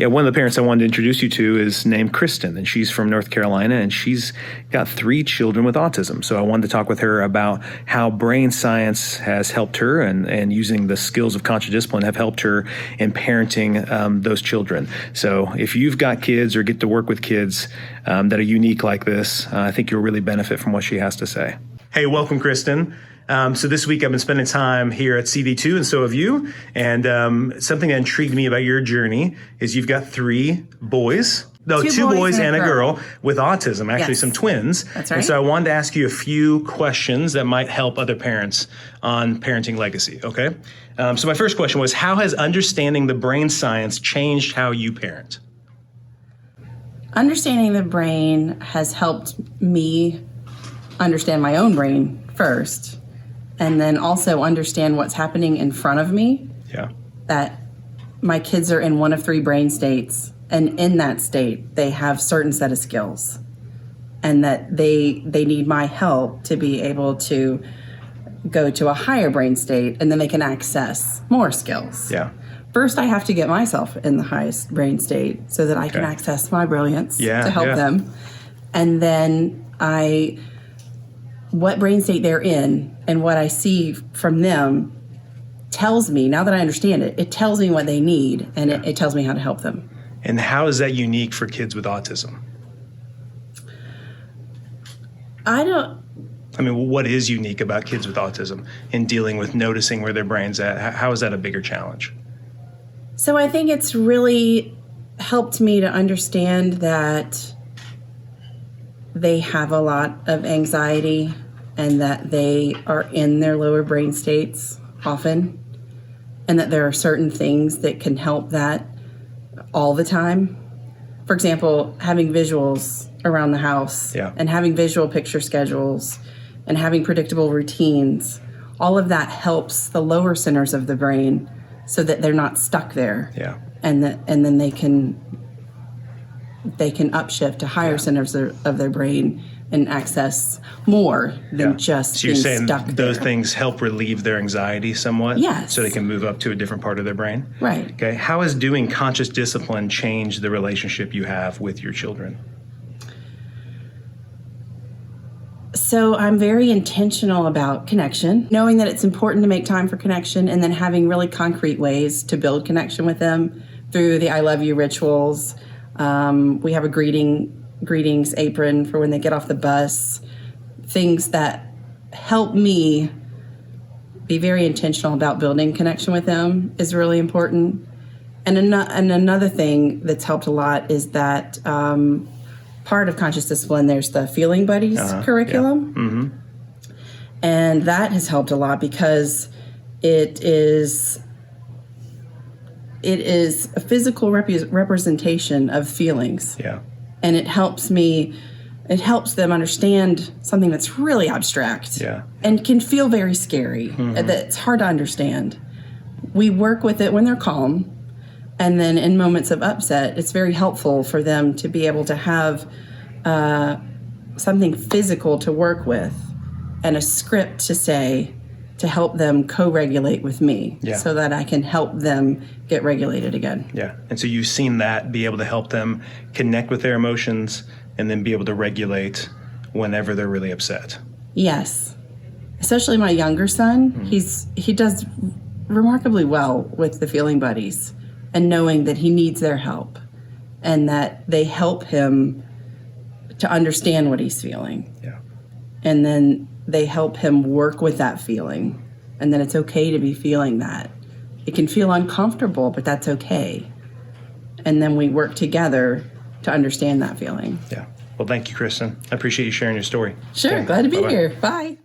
Yeah, one of the parents I wanted to introduce you to is named Kristen, and she's from North Carolina, and she's got 3 children with autism. So I wanted to talk with her about how brain science has helped her and using the skills of conscious discipline have helped her in parenting those children. So if you've got kids or get to work with kids that are unique like this, I think you'll really benefit from what she has to say. Hey, welcome, Kristen. So this week I've been spending time here at CV2, and so have you. And something that intrigued me about your journey is you've got 3 boys. No, 2 boys and a girl with autism, actually some twins. That's right. And so I wanted to ask you a few questions that might help other parents on parenting legacy, okay? So my first question was, how has understanding the brain science changed how you parent? Understanding the brain has helped me understand my own brain first, and then also understand what's happening in front of me. Yeah. That my kids are in one of 3 brain states, and in that state, they have certain set of skills, and that they need my help to be able to go to a higher brain state, and then they can access more skills. Yeah. First, I have to get myself in the highest brain state so that I can access my brilliance to help them. And then what brain state they're in and what I see from them tells me, now that I understand it, it tells me what they need, and it tells me how to help them. And how is that unique for kids with autism? I mean, what is unique about kids with autism in dealing with noticing where their brain's at? How is that a bigger challenge? So I think it's really helped me to understand that they have a lot of anxiety and that they are in their lower brain states often, and that there are certain things that can help that all the time. For example, having visuals around the house and having visual picture schedules and having predictable routines, all of that helps the lower centers of the brain so that they're not stuck there. Yeah. And then they can upshift to higher centers of their brain and access more than just being stuck there. So you're saying those things help relieve their anxiety somewhat? Yes. So they can move up to a different part of their brain? Right. Okay. How has doing conscious discipline changed the relationship you have with your children? So I'm very intentional about connection, knowing that it's important to make time for connection, and then having really concrete ways to build connection with them through the I love you rituals. We have a greetings apron for when they get off the bus. Things that help me be very intentional about building connection with them is really important. And another thing that's helped a lot is that part of conscious discipline, there's the Feeling Buddies curriculum. Yeah. Mm-hmm. And that has helped a lot because it is a physical representation of feelings. Yeah. And it helps them understand something that's really abstract and can feel very scary. That's hard to understand. We work with it when they're calm. And then in moments of upset, it's very helpful for them to be able to have something physical to work with and a script to say to help them co-regulate with me so that I can help them get regulated again. Yeah. And so you've seen that be able to help them connect with their emotions and then be able to regulate whenever they're really upset. Yes. Especially my younger son, he does remarkably well with the Feeling Buddies and knowing that he needs their help and that they help him to understand what he's feeling. Yeah. And then they help him work with that feeling, and then it's okay to be feeling that. It can feel uncomfortable, but that's okay. And then we work together to understand that feeling. Yeah. Well, thank you, Kristen. I appreciate you sharing your story. Sure. Okay. Glad to be Bye-bye. here. Bye.